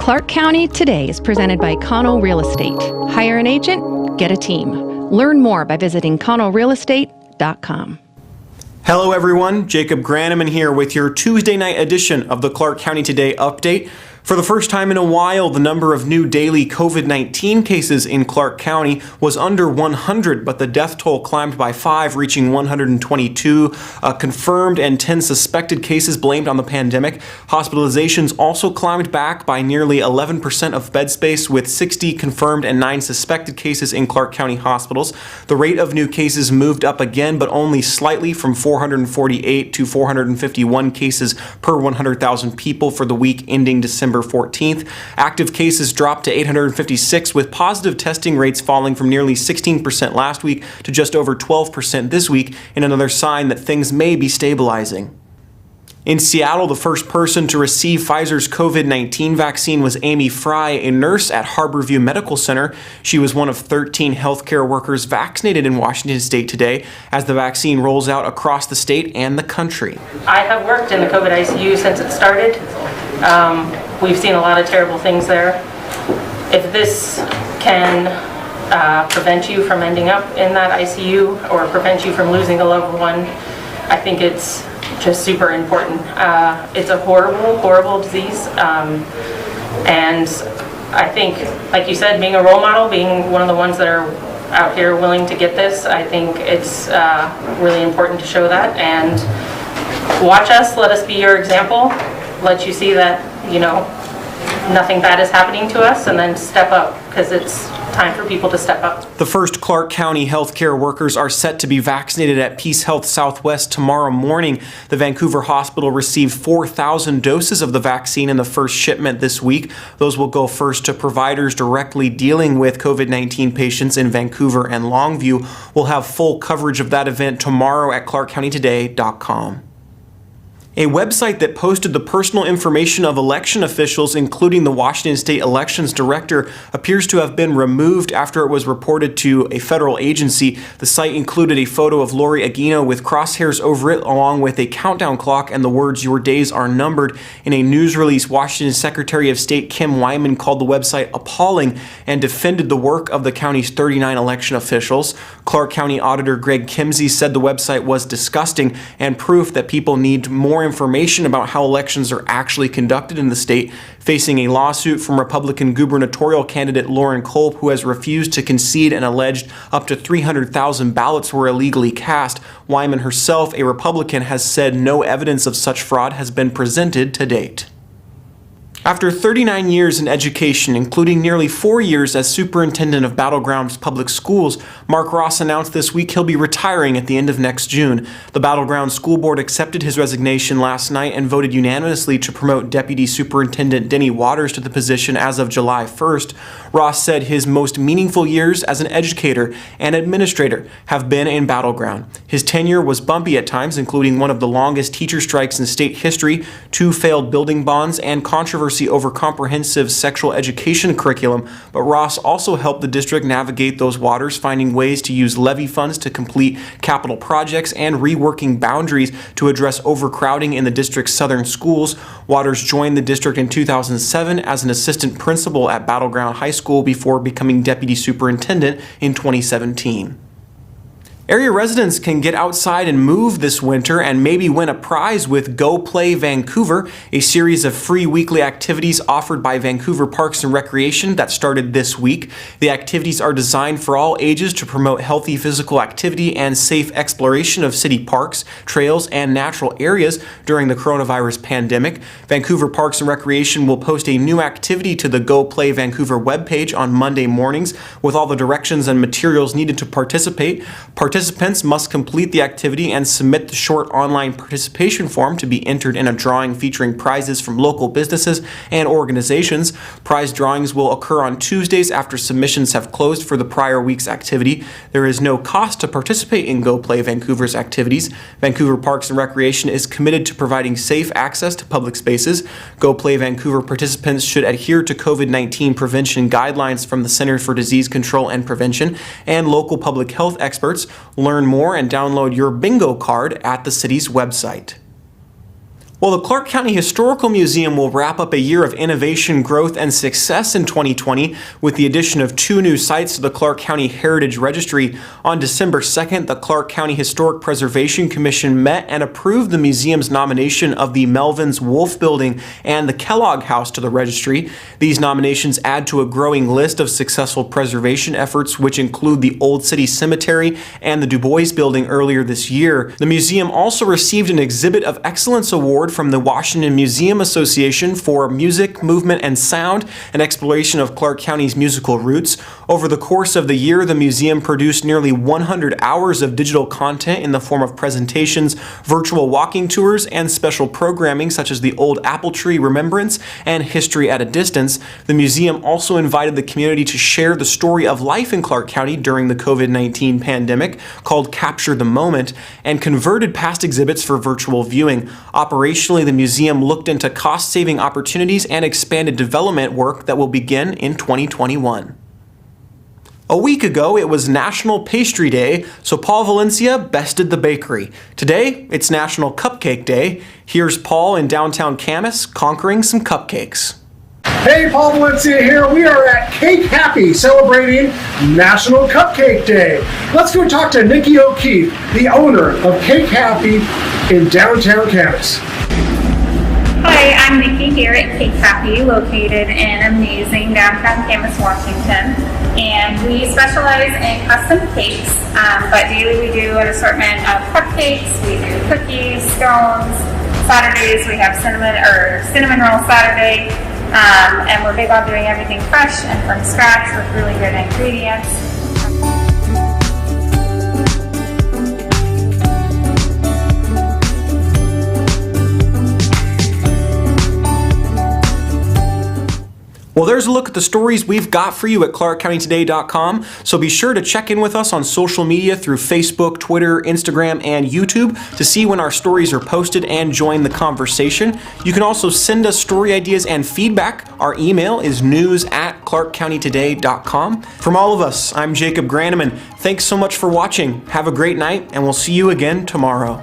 Clark County Today is presented by Connell Real Estate. Hire an agent, get a team. Learn more by visiting connellrealestate.com. Hello everyone, Jacob Graneman here with your Tuesday night edition of the Clark County Today update. For the first time in a while, the number of new daily COVID-19 cases in Clark County was under 100, but the death toll climbed by 5, reaching 122 confirmed and 10 suspected cases blamed on the pandemic. Hospitalizations also climbed back by nearly 11% of bed space, with 60 confirmed and 9 suspected cases in Clark County hospitals. The rate of new cases moved up again, but only slightly, from 448 to 451 cases per 100,000 people for the week ending December 14th. Active cases dropped to 856, with positive testing rates falling from nearly 16% last week to just over 12% this week, in another sign that things may be stabilizing. In Seattle, the first person to receive Pfizer's COVID-19 vaccine was Amy Fry, a nurse at Harborview Medical Center. She was one of 13 healthcare workers vaccinated in Washington State today as the vaccine rolls out across the state and the country. I have worked in the COVID ICU since it started. We've seen a lot of terrible things there. If this can prevent you from ending up in that ICU or prevent you from losing a loved one, I think it's just super important. It's a horrible, horrible disease. And I think, like you said, being a role model, being one of the ones that are out here willing to get this, I think it's really important to show that. And watch us, let us be your example, let you see that, you know, nothing bad is happening to us, and then step up, because it's time for people to step up. The first Clark County healthcare workers are set to be vaccinated at Peace Health Southwest tomorrow morning. The Vancouver hospital received 4,000 doses of the vaccine in the first shipment this week. Those will go first to providers directly dealing with COVID-19 patients in Vancouver and Longview. We'll have full coverage of that event tomorrow at clarkcountytoday.com. A website that posted the personal information of election officials, including the Washington State Elections Director, appears to have been removed after it was reported to a federal agency. The site included a photo of Lori Aguino with crosshairs over it, along with a countdown clock and the words "Your days are numbered." In a news release, Washington Secretary of State Kim WYMAN called the website appalling and defended the work of the county's 39 election officials. Clark County Auditor Greg KIMSEY said the website was disgusting and proof that people need more information about how elections are actually conducted in the state, facing a lawsuit from Republican gubernatorial candidate Lauren Culp, who has refused to concede an alleged up to 300,000 ballots were illegally cast. WYMAN herself, a Republican, has said no evidence of such fraud has been presented to date. After 39 years in education, including nearly 4 years as superintendent of Battlegrounds Public Schools, Mark Ross announced this week he'll be retiring at the end of next June. The Battlegrounds School Board accepted his resignation last night and voted unanimously to promote Deputy Superintendent Denny Waters to the position as of July 1st. Ross said his most meaningful years as an educator and administrator have been in Battleground. His tenure was bumpy at times, including one of the longest teacher strikes in state history, 2 failed building bonds, and controversy over comprehensive sexual education curriculum, but Ross also helped the district navigate those waters, finding ways to use levy funds to complete capital projects and reworking boundaries to address overcrowding in the district's southern schools. Waters joined the district in 2007 as an assistant principal at Battleground High School before becoming deputy superintendent in 2017. Area residents can get outside and move this winter and maybe win a prize with Go Play Vancouver, a series of free weekly activities offered by Vancouver Parks and Recreation that started this week. The activities are designed for all ages to promote healthy physical activity and safe exploration of city parks, trails, and natural areas during the coronavirus pandemic. Vancouver Parks and Recreation will post a new activity to the Go Play Vancouver webpage on Monday mornings with all the directions and materials needed to participate. Participants must complete the activity and submit the short online participation form to be entered in a drawing featuring prizes from local businesses and organizations. Prize drawings will occur on Tuesdays after submissions have closed for the prior week's activity. There is no cost to participate in Go Play Vancouver's activities. Vancouver Parks and Recreation is committed to providing safe access to public spaces. Go Play Vancouver participants should adhere to COVID-19 prevention guidelines from the Center for Disease Control and Prevention and local public health experts. Learn more and download your bingo card at the city's website. Well, the Clark County Historical Museum will wrap up a year of innovation, growth, and success in 2020 with the addition of 2 new sites to the Clark County Heritage Registry. On December 2nd, the Clark County Historic Preservation Commission met and approved the museum's nomination of the Melvin's Wolf Building and the Kellogg House to the registry. These nominations add to a growing list of successful preservation efforts, which include the Old City Cemetery and the Du Bois Building earlier this year. The museum also received an Exhibit of Excellence Award from the Washington Museum Association for music, movement, and sound, an exploration of Clark County's musical roots. Over the course of the year, the museum produced nearly 100 hours of digital content in the form of presentations, virtual walking tours, and special programming such as the Old Apple Tree Remembrance and History at a Distance. The museum also invited the community to share the story of life in Clark County during the COVID-19 pandemic, called Capture the Moment, and converted past exhibits for virtual viewing. Operationally, the museum looked into cost-saving opportunities and expanded development work that will begin in 2021. A week ago, it was National Pastry Day, so Paul Valencia bested the bakery. Today, it's National Cupcake Day. Here's Paul in downtown Camas conquering some cupcakes. Hey, Paul Valencia here. We are at Cake Happy celebrating National Cupcake Day. Let's go talk to Nikki O'Keefe, the owner of Cake Happy in downtown Camas. Hi, I'm Nikki here at Cake Happy, located in amazing downtown Camas, Washington. And we specialize in custom cakes, but daily we do an assortment of cupcakes, we do cookies, scones. Saturdays we have cinnamon roll Saturday, and we're big on doing everything fresh and from scratch with really good ingredients. Well, there's a look at the stories we've got for you at clarkcountytoday.com, so be sure to check in with us on social media through Facebook, Twitter, Instagram, and YouTube to see when our stories are posted and join the conversation. You can also send us story ideas and feedback. Our email is news@clarkcountytoday.com. From all of us, I'm Jacob Granneman. Thanks so much for watching. Have a great night, and we'll see you again tomorrow.